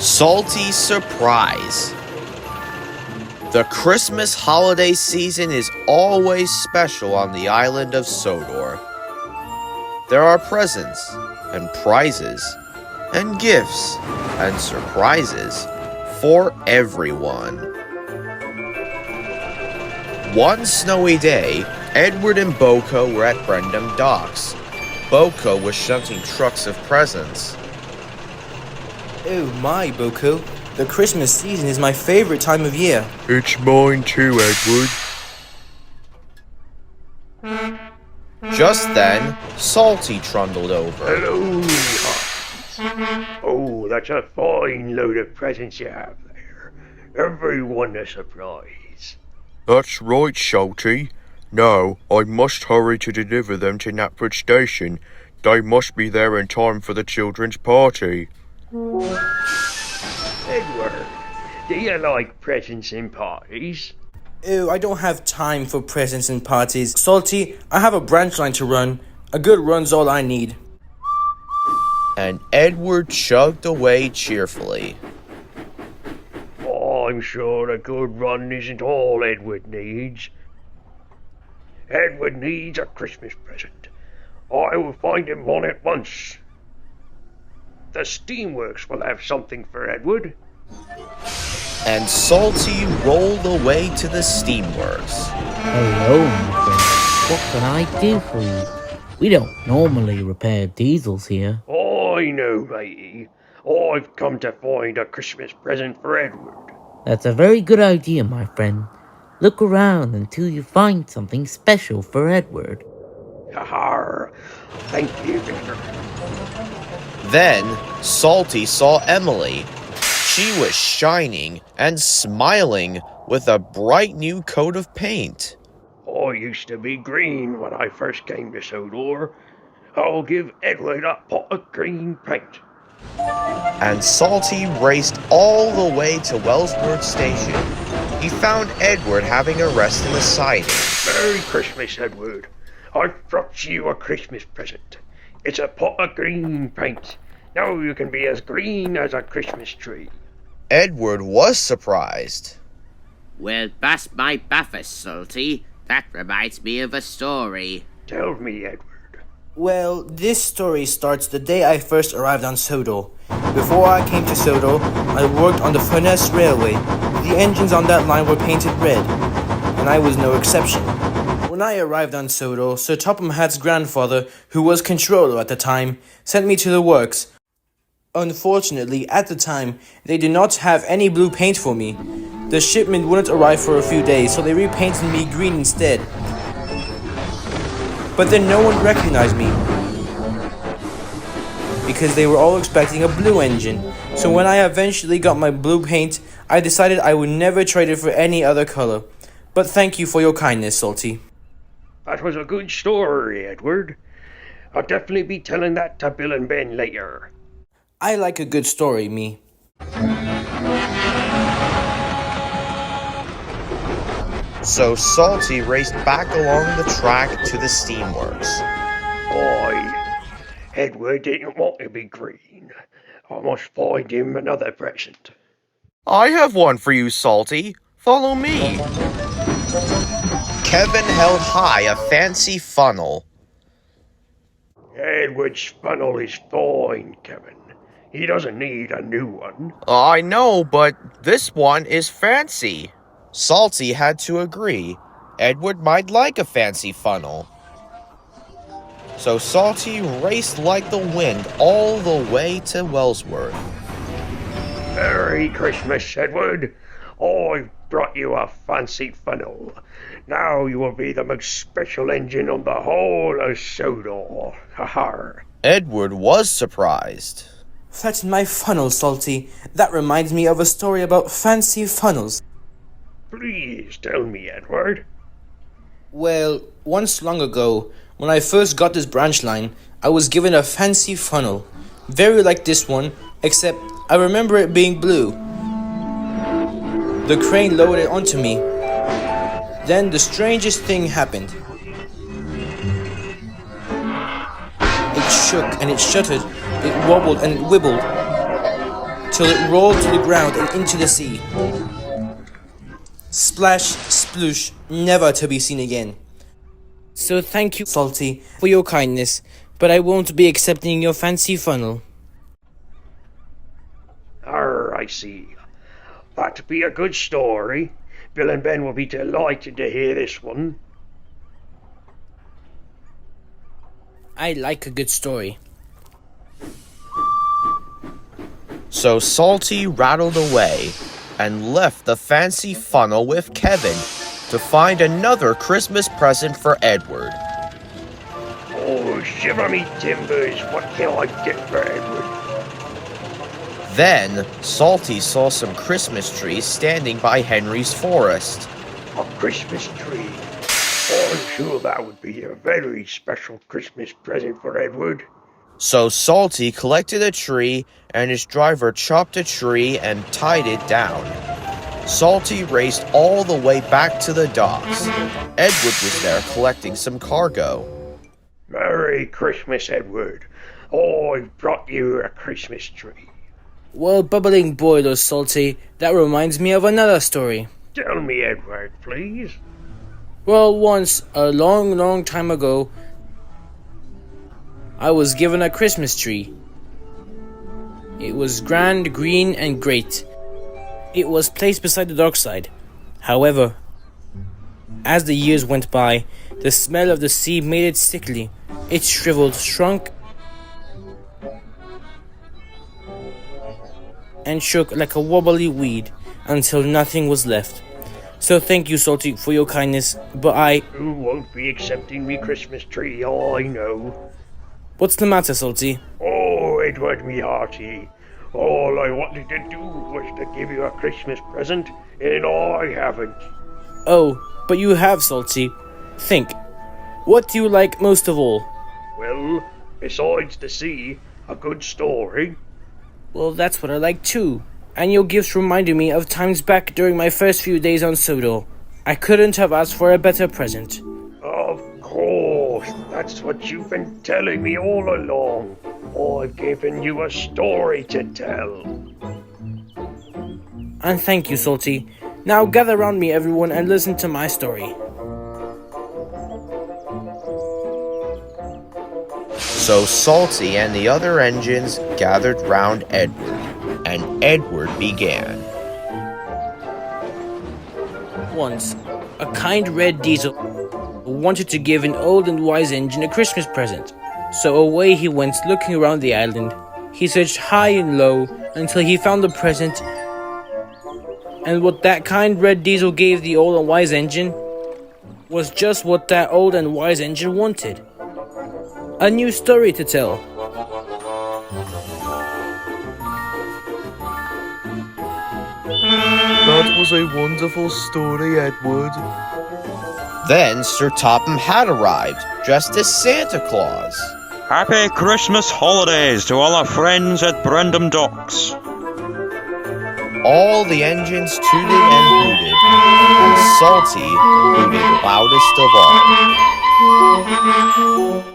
Salty surprise. The Christmas holiday season is always special on the island of Sodor. There are presents and prizes and gifts and surprises for everyone. One snowy day, Edward and BoCo were at Brendam Docks. BoCo was shunting trucks of presents. Oh my, BoCo. The Christmas season is my favorite time of year. It's mine too, Edward. Just then, Salty trundled over. Hello, hearts. Oh, that's a fine load of presents you have there. Everyone a surprise. That's right, Salty. Now, I must hurry to deliver them to Knapford Station. They must be there in time for the children's party. Edward, do you like presents and parties? Oh, I don't have time for presents and parties. Salty, I have a branch line to run. A good run's all I need. And Edward chugged away cheerfully. Oh, I'm sure a good run isn't all Edward needs. Edward needs a Christmas present. I will find him one at once. The steamworks will have something for Edward. And Salty rolled away to the steamworks. Hello, my friend. What can I do for you? We don't normally repair diesels here. I know, matey. I've come to find a Christmas present for Edward. That's a very good idea, my friend. Look around until you find something special for Edward. Ha! Thank you, Victor. Then, Salty saw Emily. She was shining and smiling with a bright new coat of paint. I used to be green when I first came to Sodor. I'll give Edward a pot of green paint. And Salty raced all the way to Wellsworth Station. He found Edward having a rest in the siding. Merry Christmas, Edward. I've brought you a Christmas present. It's a pot of green paint. Now you can be as green as a Christmas tree. Edward was surprised. Well, bust my buffer, Salty. That reminds me of a story. Tell me, Edward. Well, this story starts the day I first arrived on Sodor. Before I came to Sodor, I worked on the Furness Railway. The engines on that line were painted red, and I was no exception. When I arrived on Sodor, Sir Topham Hatt's grandfather, who was controller at the time, sent me to the works. Unfortunately, at the time, they did not have any blue paint for me. The shipment wouldn't arrive for a few days, so they repainted me green instead. But then no one recognized me, because they were all expecting a blue engine. So when I eventually got my blue paint, I decided I would never trade it for any other color. But thank you for your kindness, Salty. That was a good story, Edward. I'll definitely be telling that to Bill and Ben later. I like a good story, me. So Salty raced back along the track to the steamworks. Boy, Edward didn't want to be green. I must find him another present. I have one for you, Salty. Follow me. Kevin held high a fancy funnel. Edward's funnel is fine, Kevin. He doesn't need a new one. I know, but this one is fancy. Salty had to agree. Edward might like a fancy funnel. So Salty raced like the wind all the way to Wellsworth. Merry Christmas, Edward. I've brought you a fancy funnel. Now you will be the most special engine on the whole of Sodor. Ha! Edward was surprised. That's my funnel, Salty. That reminds me of a story about fancy funnels. Please tell me, Edward. Well, once long ago, when I first got this branch line, I was given a fancy funnel. Very like this one, except I remember it being blue. The crane lowered it onto me. Then the strangest thing happened. It shook and it shuddered. It wobbled and it wibbled. till it rolled to the ground and into the sea. Splash, sploosh, never to be seen again. So thank you, Salty, for your kindness, but I won't be accepting your fancy funnel. I see. That'd be a good story. Bill and Ben will be delighted to hear this one. I like a good story. So Salty rattled away and left the fancy funnel with Kevin to find another Christmas present for Edward. Oh, shiver me timbers, what can I get for Edward? Then, Salty saw some Christmas trees standing by Henry's forest. A Christmas tree. Oh, I'm sure that would be a very special Christmas present for Edward. So Salty collected a tree and his driver chopped a tree and tied it down. Salty raced all the way back to the docks. Edward was there collecting some cargo. Merry Christmas, Edward. Oh, I've brought you a Christmas tree. Well, bubbling boiler, Salty, that reminds me of another story. Tell me, Edward, please. Well, once, a long, long time ago, I was given a Christmas tree. It was grand, green, and great. It was placed beside the dockside. However, as the years went by, the smell of the sea made it sickly. It shriveled, shrunk, and shook like a wobbly weed until nothing was left. So thank you, Salty, for your kindness, but You won't be accepting me Christmas tree, I know. What's the matter, Salty? Oh, Edward, me hearty. All I wanted to do was to give you a Christmas present, and I haven't. Oh, but you have, Salty. Think. What do you like most of all? Well, besides the sea, a good story. Well, that's what I like too. And your gifts reminded me of times back during my first few days on Sodor. I couldn't have asked for a better present. Of course, that's what you've been telling me all along. I've given you a story to tell. And thank you, Salty. Now gather round me, everyone, and listen to my story. So Salty and the other engines gathered round Edward, and Edward began. Once, a kind red diesel wanted to give an old and wise engine a Christmas present. So away he went looking around the island. He searched high and low until he found the present. And what that kind red diesel gave the old and wise engine was just what that old and wise engine wanted. A new story to tell. That was a wonderful story, Edward. Then Sir Topham Hatt arrived, dressed as Santa Claus. Happy Christmas holidays to all our friends at Brendam Docks. All the engines tooted and hooted, and Salty hooted loudest of all.